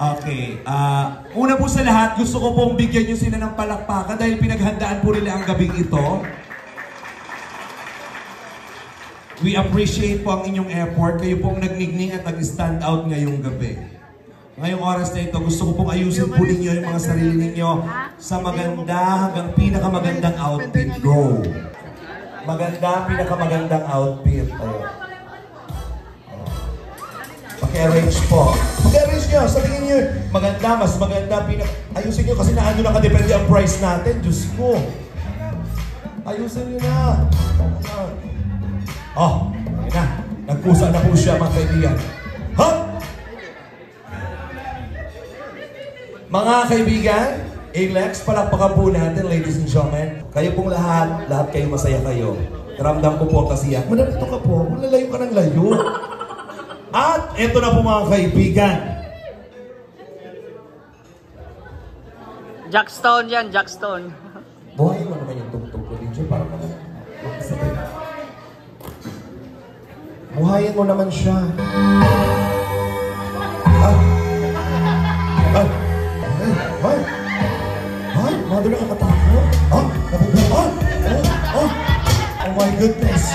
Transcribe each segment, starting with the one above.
Okay. Una po sa lahat, gusto ko pong bigyan nyo sila ng palakpakan dahil pinaghandaan po nila ang gabing ito. We appreciate po ang inyong effort. Kayo pong nagnigning at nag-stand out ngayong gabi. Ngayong oras na ito, gusto ko pong ayusin po ninyo yung mga sarili ninyo sa maganda hanggang pinakamagandang outfit. Go! Maganda, pinakamagandang outfit. Ayun. Paki-arrange po. Paki-arrange nyo. Sabihin nyo, maganda, mas maganda, ayusin nyo kasi na ano nakadepende ang price natin. Diyos ko. Ayusin nyo na. Oh, ayun na. Nagpusa na po siya, mga kaibigan. Hop! Mga kaibigan, Alex, palakpakan po natin, ladies and gentlemen. Kayo pong lahat kayo masaya kayo. Ramdam ko po kasi yan. Madam, ito ka po. Lalayo ka ng layo. At ito na po mga kaibigan. Jackstone yan, Jackstone. Buhay mo naman yung tugtog ko dito para makasabay. Buhayin mo naman siya. Mother, nakakatakot. Nabubuhan. Oh my goodness.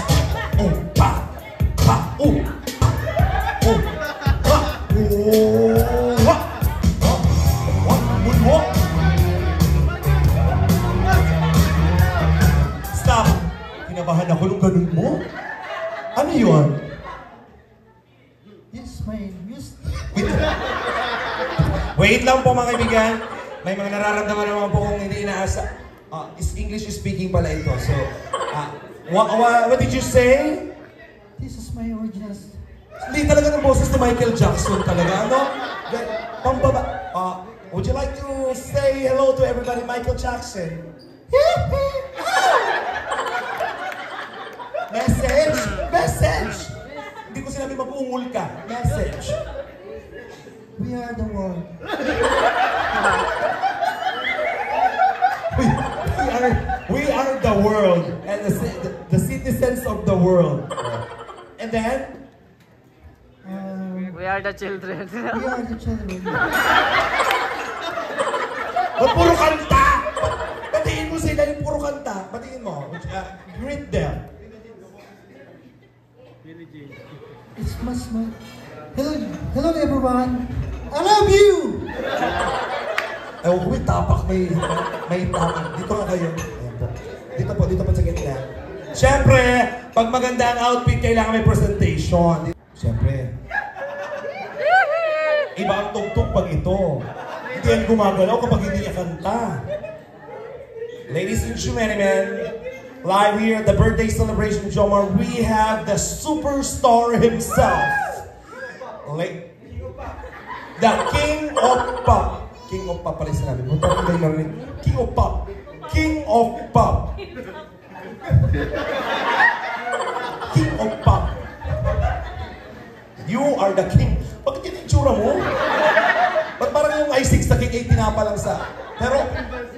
Stop. Kinabahan ako nung ganun mo. Ano yun? Yes, my music. Wait lang po mga kaibigan. May mga nararamdaman naman po kung hindi inaasa. Is English speaking pala ito. So, what did you say? This is my original. Hindi talaga ng boses ni Michael Jackson talaga, ano? Pambaba. Would you like to say hello to everybody, Michael Jackson? Message! Message! Hindi ko sinabi mag-ungol ka. Message. We are the world. We are the world and the citizens of the world. And then? We are the children. We are the children. Puro kanta! Batiin mo sila yung puro kanta. Batiin mo. Greet them. It's much more. Hello everyone. I love you! Ewan ko, may tapak, may tapak. Dito nga kayo. Dito po sa gitna. Siyempre, pag maganda ang outfit, kailangan may presentation. Siyempre. Iba ang tugtog pag ito. Hindi yan gumagalaw kapag hindi niya kanta. Ladies and gentlemen, live here at the birthday celebration of Jomar, we have the superstar himself. The King of Pop. King of Pop pala sinabi. King of Pop. King of Pop. King of Pop. You are the king. Bakit yun yung tsura mo? Ba't parang yung i6 na king 8 tinapa lang sa... Pero,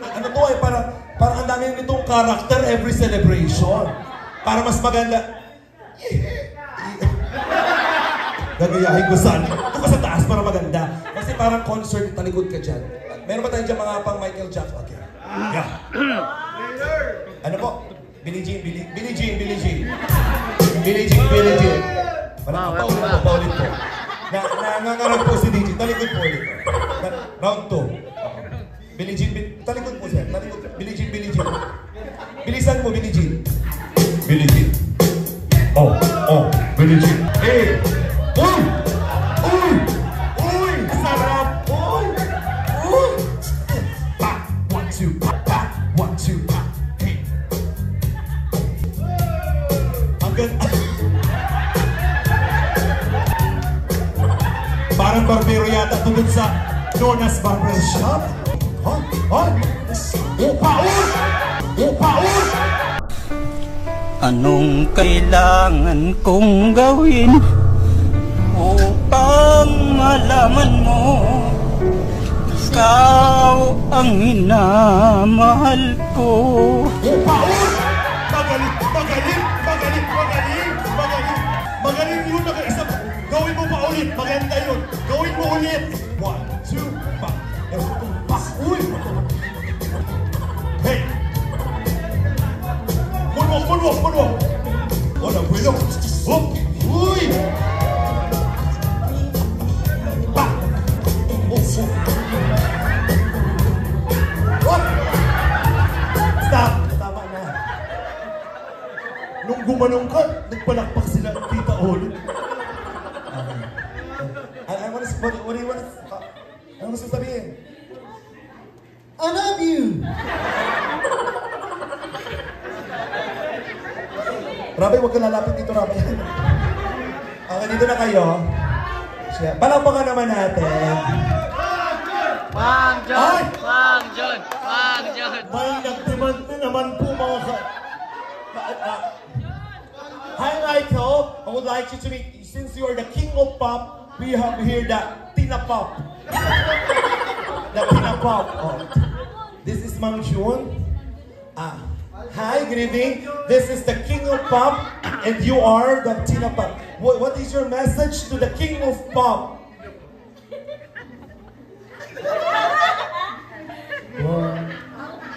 ano to eh, parang ang dami nitong character every celebration. Para mas maganda. Gagayahin ko saan. Ito ka sa taas para maganda. Kasi parang concert, talikod ka dyan. Meron ba tayo dyan mga pang Michael Jackson? Okay. Yeah. Ano po? Billie Jean. Paulit po. Nangangarap po si DJ. Talikod po ulit. Round 2. Billie Jean. Talikod po siya. Billie Jean. Bilisan mo, Billie Jean. Oh, Billie Jean. Hey! Uy! Sarap! Uy! Back, 1, 2, back, 1, 2, back. Hey! Ang ganda. Parang barbero yata tungkol sa Nona's Barbershop. Upaon! Anong kailangan kong gawin upang malaman mo ikaw ang minamahal ko? Magaling yun, naka-isa. Go! Gawin mo pa ulit. Maganda yun. Gawin mo ulit. 1, 2, pa. Pa. Uy! Hey! Moonwalk, moonwalk, moonwalk. Oh, nagwilok. Hop! Uy! Pa! Oh, oh. Hop! Stop! Tama na. Nung gumanong ka, nagpalakpak sila Tita Oli. What do you want to... ano gusto sabihin? I love you! Rabay, huwag ka lalapit dito, Rabay. Okay, dito na kayo. Palakpakan naman natin. Mang John! Mang John! Mang John! May nagdemand na naman po mga Hi, Michael. I would like you to meet, since you are the king of pop, we have here the Tina Pop. The Tina Pop. Oh. This is Mang Jun. Hi, good evening. This is the king of pop, and you are the Tina Pop. What is your message to the king of pop?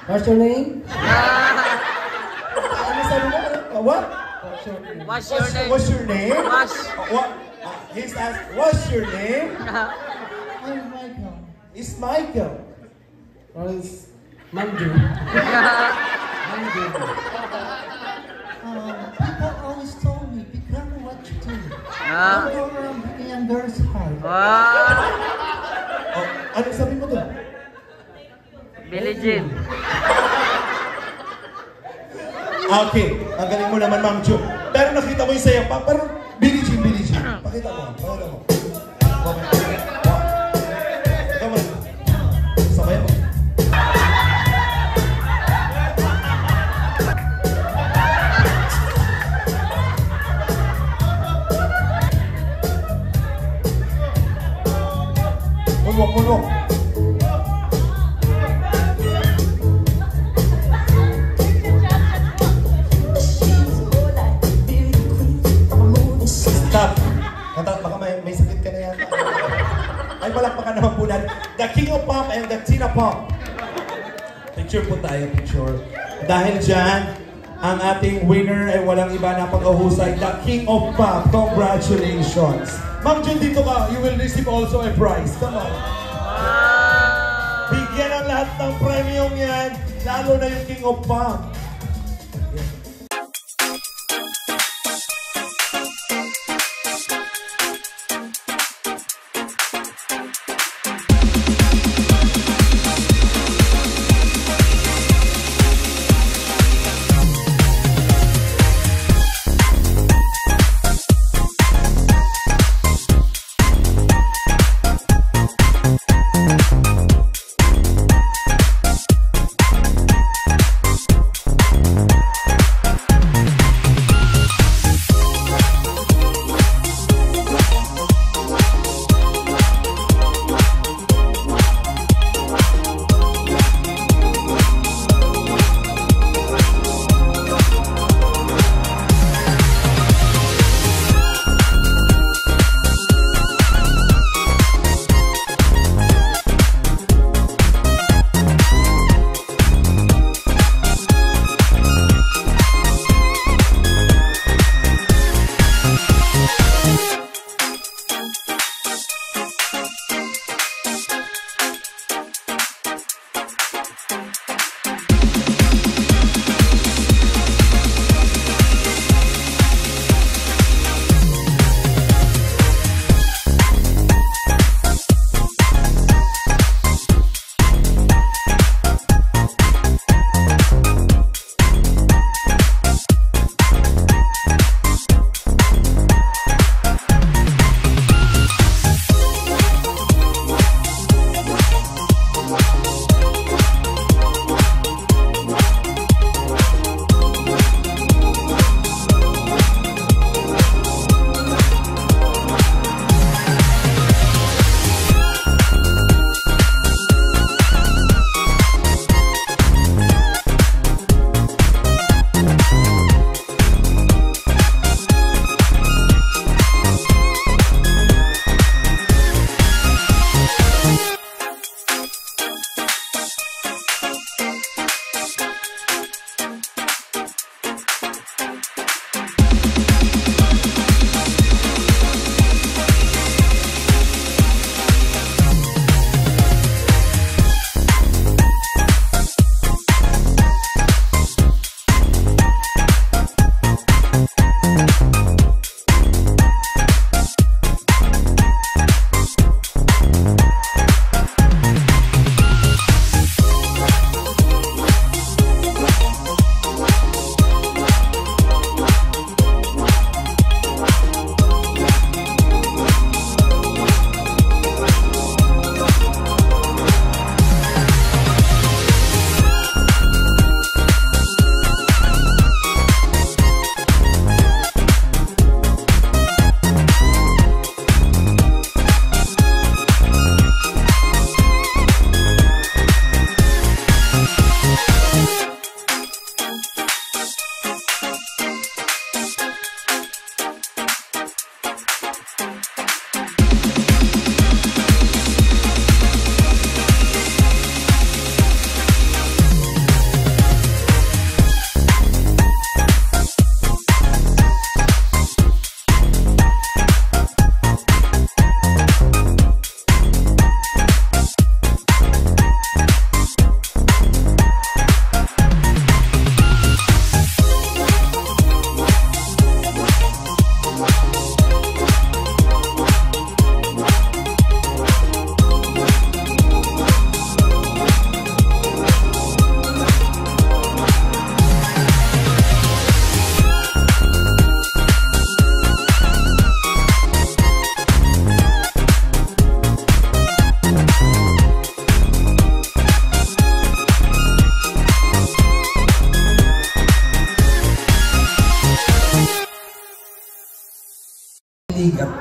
What's your name? Ano sabi mo? What? What's your name? What's your name? What's... What? He's asked, what's your name? I'm Michael. It's Michael. Or is Manju? People always told me, become what you do. Don't go around breaking young girls' heart. Oh, ano sabi mo doon? Billie Jean. Okay, ang galing mo naman, Mang Jun. Pero nakita mo yung sayo pa, parang Billie Jean, Billie Jean. Pakita mo, pakita mo. Ikaw mo. Sabay mo. Munwok, munwok. Stop. Baka may sakit ka na yan. Ay, palakpakan naman po natin. The King of Pop and the Tina Pop. Picture po tayo, picture. Dahil dyan, ang ating winner ay walang iba na pag-uhusay. The King of Pop. Congratulations. Ma'am Jun, dito ka. You will receive also a prize. Come on. Bigyan ang lahat ng premium yan. Lalo na yung King of Pop.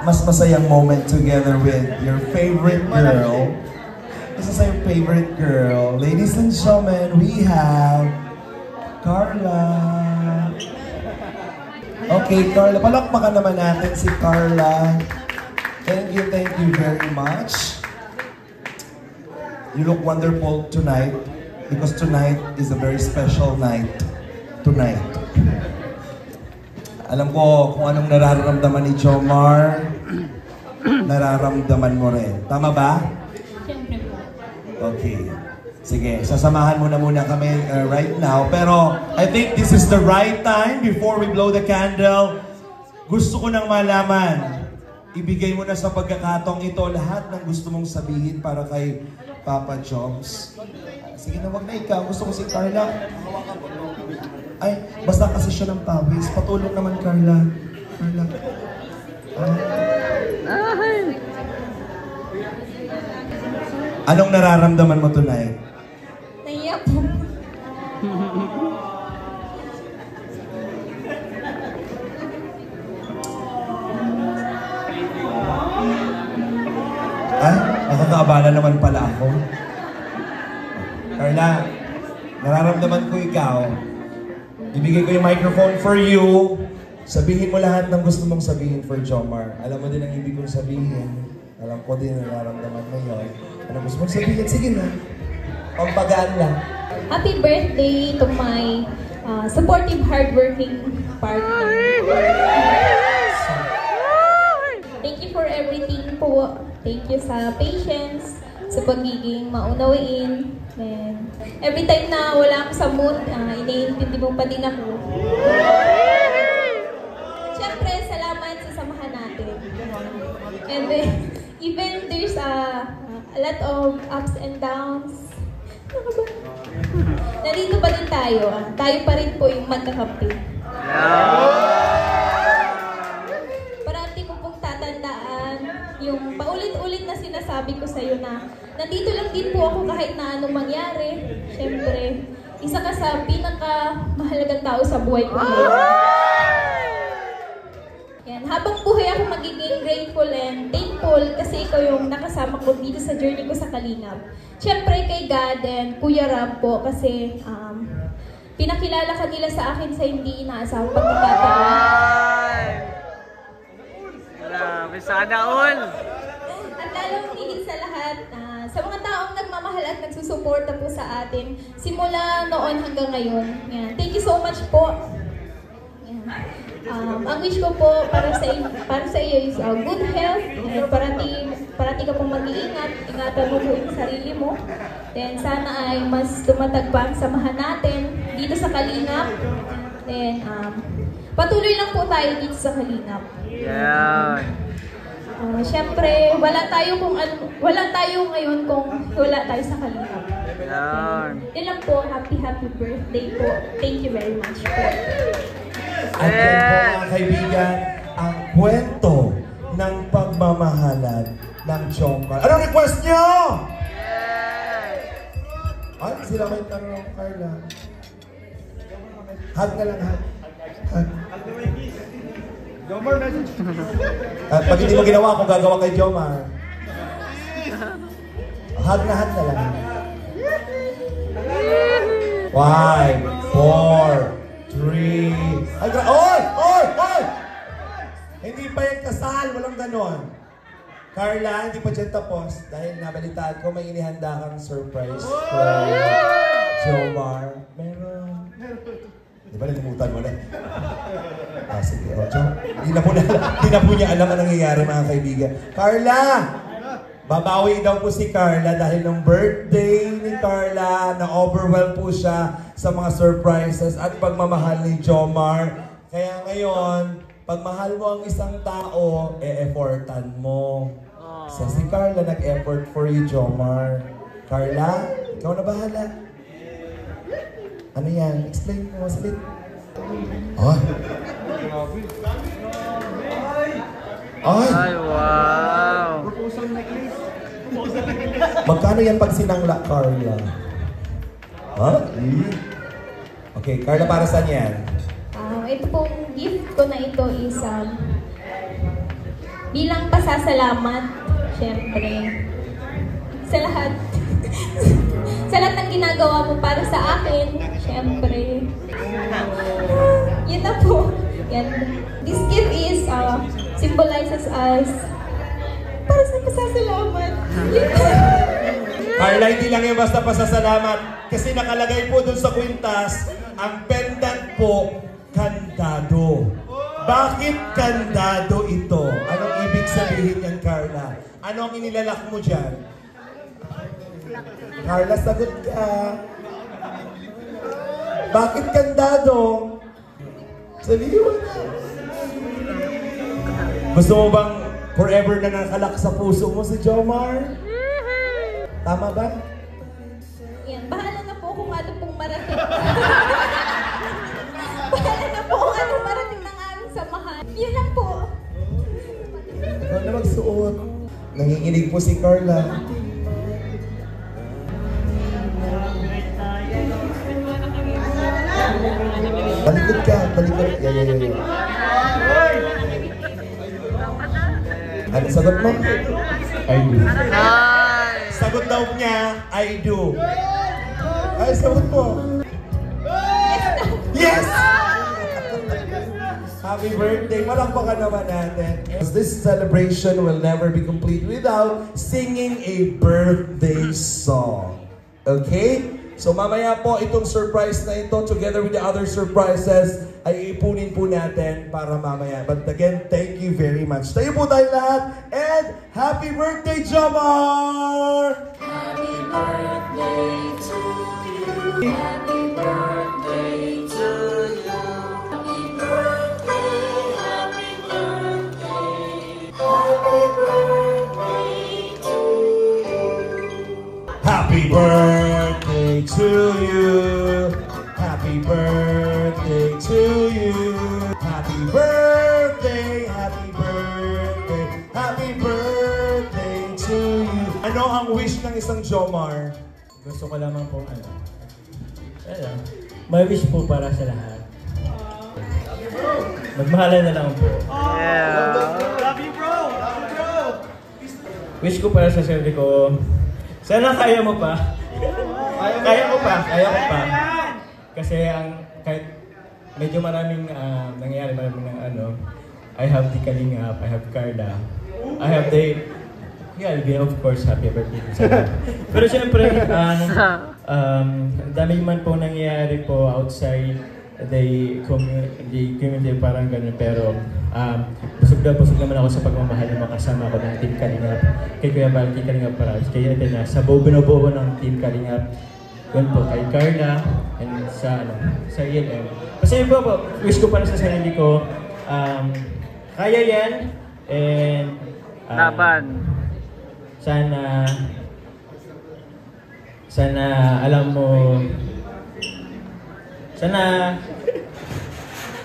mas masayang moment together with your favorite girl. Isa sa yung favorite girl. Ladies and gentlemen, we have Carla. Okay, Carla. Palakpakan naman natin si Carla. Thank you very much. You look wonderful tonight because tonight is a very special night. Tonight. Alam ko kung anong nararamdaman ni Jomar, nararamdaman mo rin. Tama ba? Siyempre po. Okay. Sige, sasamahan muna kami right now. Pero I think this is the right time before we blow the candle. Gusto ko nang malaman, ibigay mo na sa pagkakataong ito lahat ng gusto mong sabihin para kay Papa Joms. Sige na, wag na ikaw. Gusto ko si Carla. Ay, basta kasi siya ng pawis. Patulong naman, Carla. Carla. Anong nararamdaman mo tonight? Naiyak po. Ay, nakakaabala naman pala ako. Carla, nararamdaman ko ikaw. Ibigay ko yung microphone for you. Sabihin mo lahat ng gusto mong sabihin for Jomar. Alam mo din ang ibig kong sabihin. Alam ko din ang nararamdaman mo yun. Ano gusto mong sabihin? Sige na. Pampagaan lang. Happy birthday to my supportive, hardworking partner. Thank you for everything po. Thank you sa patience, sa pagiging maunawain. And every time na wala ako sa mood, iniintindi mo pa din ako. Siyempre, salamat sa samahan natin. And then, even there's a lot of ups and downs. Ano ba? Nandito pa din tayo. Tayo pa rin po yung magkakampi. Parati ko pong tatandaan yung paulit-ulit na sinasabi ko sa'yo na nandito lang din po ako kahit na anong mangyari. Siyempre, isa ka sa pinakamahalagang tao sa buhay ko. Yan, habang buhay ako magiging grateful and thankful kasi ikaw yung nakasama ko dito sa journey ko sa Kalingap. Siyempre kay God and Kuya Ram po kasi pinakilala ka nila sa akin sa hindi inaasahang pagkakataon. Grabe, sana all! At lalong higit sa lahat, sa mga taong nagmamahal at nagsusuporta po sa atin, simula noon hanggang ngayon. Yan. Thank you so much po. Yan. Ang wish ko po para sa iyo is good health and parati ka pong mag-iingat, ingatan mo po yung sarili mo. Then sana ay mas tumatag pa ang samahan natin dito sa Kalingap. Then patuloy lang po tayo dito sa Kalingap. Yan. Siyempre, wala tayo ngayon kung wala tayo sa Kalingap. Yan. Yun lang po, happy birthday po. Thank you very much po. At yan po mga kaibigan, ang kwento ng pagmamahalan ng Jomar. Anong request nyo? Ay, sila may tanong, Carla. Hug na lang, hug. Hug. Jomar, message. At pag hindi mo ginawa, kung gagawa kay Jomar. Hug na lang. 5, 4, 3. Ay, oy! Hindi pa yung kasal, walang ganon. Carla, hindi pa dyan tapos. Dahil nabalitaan ko, may inihanda kang surprise for Jomar. Meron. Di ba nalimutan mo na? Sige, Ocho. Hindi na po niya alam ang nangyayari, mga kaibigan. Carla! Babawi daw po si Carla dahil ng birthday ni Carla, na-overwhelm po siya sa mga surprises at pagmamahal ni Jomar. Kaya ngayon, pag mahal mo ang isang tao, e-effortan mo. So si Carla nag-effort for you, Jomar. Carla, ikaw na bahala. Ano yan? Explain mo, salit. Oh. Ay, wow! Magkano yan pag sinangla, Carla? Ha? Okay, Carla, para saan yan? Ito pong gift ko na ito is bilang pasasalamat, syempre, sa lahat. Sa lahat ng ginagawa mo para sa akin, syempre. Yun na po. Yan. This gift is, symbolizes us para sa pasasalamat. Carla, hindi lang yung basta pasasalamat. Kasi nakalagay po dun sa kwintas, ang pendant po, kandado. Bakit kandado ito? Anong ibig sabihin yan, Carla? Ano ang inilalak mo dyan? Carla, sagot ka. Bakit kandado? Sabihin mo na. Gusto mo bang forever na nakalak sa puso mo si Jomar? Tama ba? Yan, bahala na po kung ano pong marating. Bahala na po kung anong marating ng aming samahan. Yun lang po. Ikaw na magsuot. Nanginginig po si Carla. Balikod ka, balikod. Yeah. Ano sagot mo? I do. Sagot daw niya, I do. Ay, sagot mo. Yes! Happy birthday! Malakpakan naman natin. This celebration will never be complete without singing a birthday song. Okay? So mamaya po itong surprise na ito together with the other surprises ay ipunin po natin para mamaya. But again, thank you very much. Tayo po tayo lahat and happy birthday, Jomar! Happy birthday to you. Happy birthday to you. Happy birthday, happy birthday. Happy birthday to you. Happy birthday to you. Happy birthday to you. Happy birthday, happy birthday, happy birthday to you. Ano ang wish ng isang Jomar? Gusto ko lamang po, may wish po para sa lahat. Magmahalan na lang po. Love you, bro! Wish ko para sa sarili ko, sana kaya mo pa. Kaya ko pa. Kasi kahit medyo maraming nangyayari, maraming I have the Kalingap, I have Carla, I have the, of course, happy birthday. Pero syempre, ang dami man po nangyayari po outside the community, parang ganun. Pero busog naman ako sa pagmamahal ng mga kasama ko ng Team Kalingap. Kay Kuya Val, Team Kalingap para. Kaya ito na, sa binubuo ng Team Kalingap. Yun po, kay Carla, and sa ELM. Kasi yun po, wish ko para sa sarili ko, kaya yan, and Laban. Sana alam mo,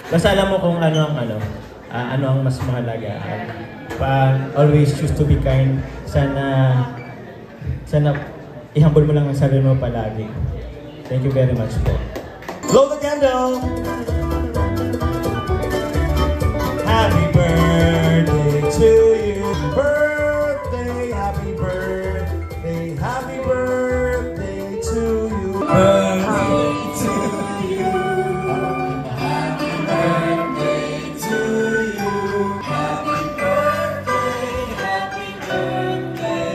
basta alam mo kung ano ang mas mahalaga. Always choose to be kind. Sana i-humble mo lang ang sarili mo palagi. Thank you very much po. Blow the candle! Happy birthday to you. Happy birthday, happy birthday to you. Birthday to you. Happy birthday to you. Happy birthday, happy birthday.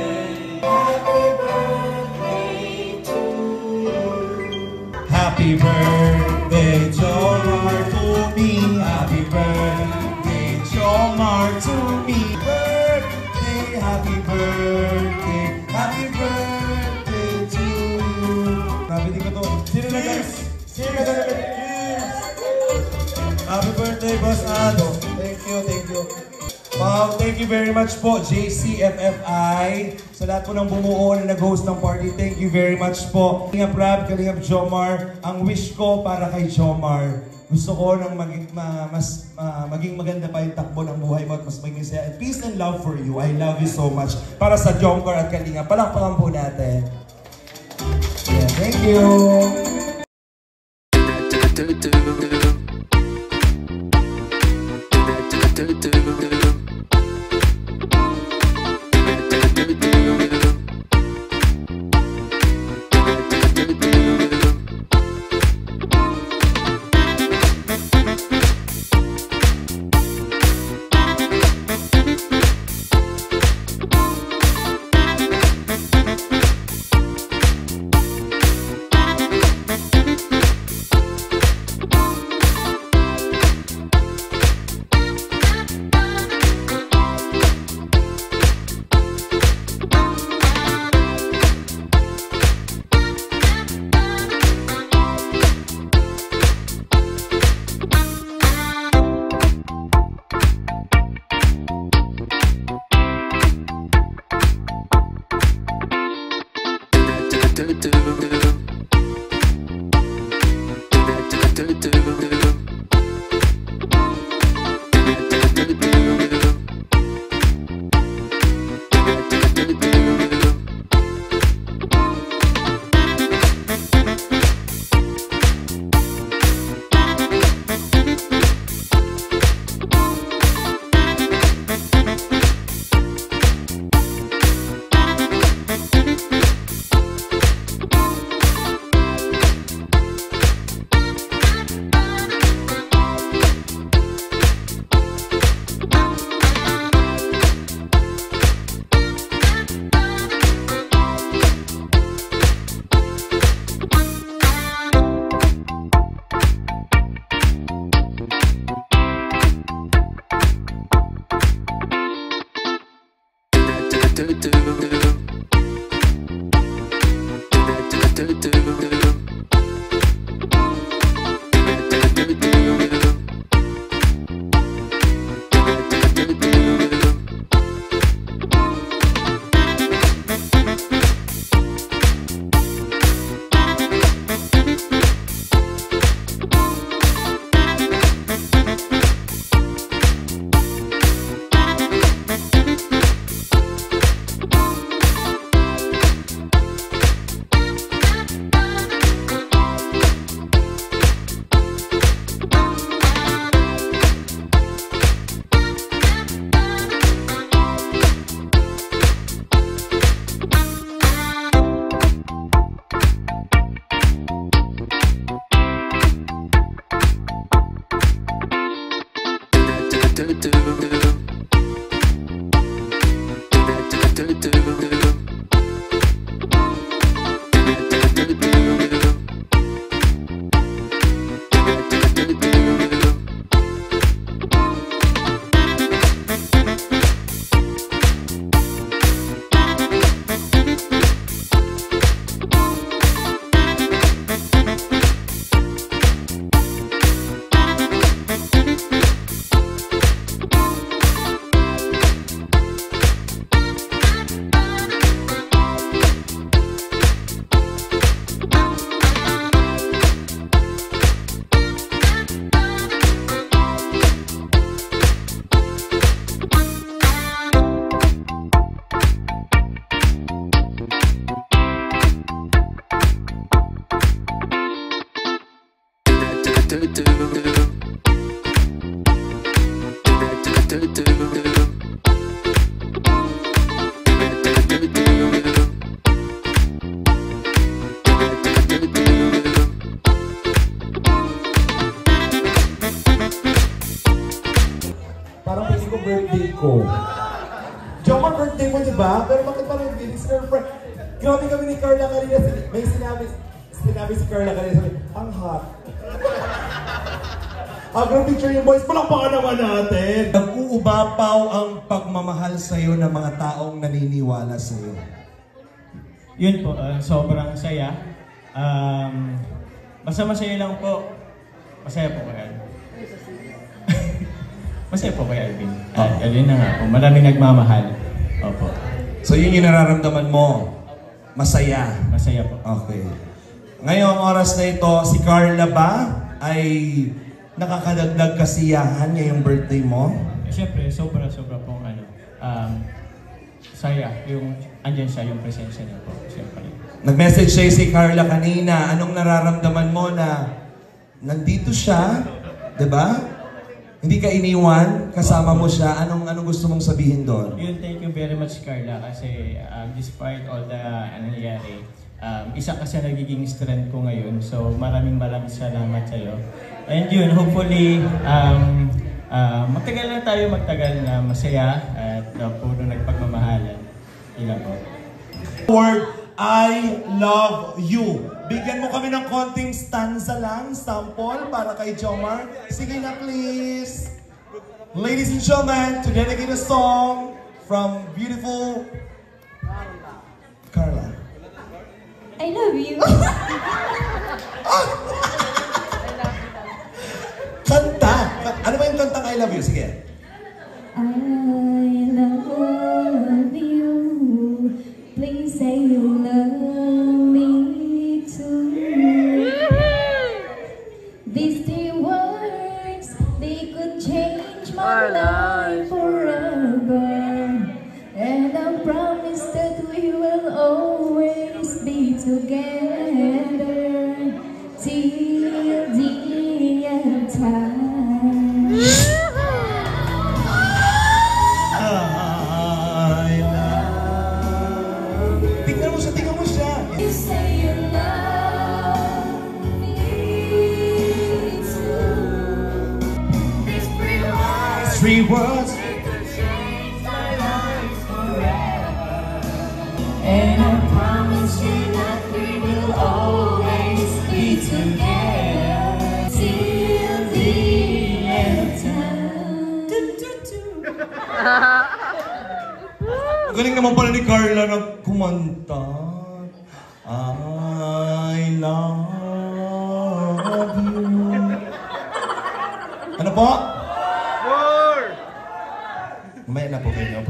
Happy birthday to you. Happy birthday, Jomar, to me. Happy birthday, Jomar, to me. Happy birthday to you. Nabili ko to. Sino nag-alala? Happy birthday, Boss Ado. Thank you. Wow, thank you very much po, JCFFI. Sa lahat po ng bumuo na nag-host ng party, thank you very much po. Kalingap Rab, Kalingap Jomar. Ang wish ko para kay Jomar, gusto ko nang maging maganda pa yung takbo ng buhay mo at mas maging saya. Peace and love for you. I love you so much. Para sa Jomcar at Kalingap, palakpakan po natin. Yeah, thank you. Parang pili ko birthday ko. Joma, birthday mo, di ba? Pero bakit parang feelings girlfriend? Grabe kami ni Carla kanina. May sinabi si Carla kanina. Sabi, ang hot. Agrong picture yung boys. Palakpakan naman natin. Nag-uubapaw ang pagmamahal sa'yo ng mga taong naniniwala sa'yo. Yun po, sobrang saya. Basta masaya lang po. Masaya po kayo. Masaya po kay Alvin. Yun na nga po. Maraming nagmamahal. Opo. So yun yung nararamdaman mo? Masaya? Masaya po. Okay. Ngayong oras na ito, si Carla ba ay nakakadagdag kasiyahan ngayong birthday mo? Siyempre, sobra pong saya. Yung andyan siya, yung presensya niya po. Siyempre. Nag-message siya si Carla kanina. Anong nararamdaman mo na nandito siya, di ba? Hindi ka iniwan, kasama mo siya. Anong gusto mong sabihin doon? Yun, thank you very much, Carla. Kasi despite all the nangyayari, isa kasi nagiging strength ko ngayon. So maraming salamat sa'yo. And yun, hopefully, magtagal na masaya at puro nagpagmamahalan. Ilan po. Word, I love you. Bigyan mo kami ng konting stanza lang, sample, para kay Jomar. Sige na, please. Ladies and gentlemen, to dedicate a song from beautiful Carla. I love you. Kanta! Ano ba yung kantang I love you? Sige. I love you. Please say you love me. together till the end of time. Tingnan mo siya. You say you love me too. These three words Three words. change my life forever. And I promise you that we will always be together till the end of time. Galing naman pala ni Carla na kumanta. I love you. Ano po? More! Mamaya na po kayo.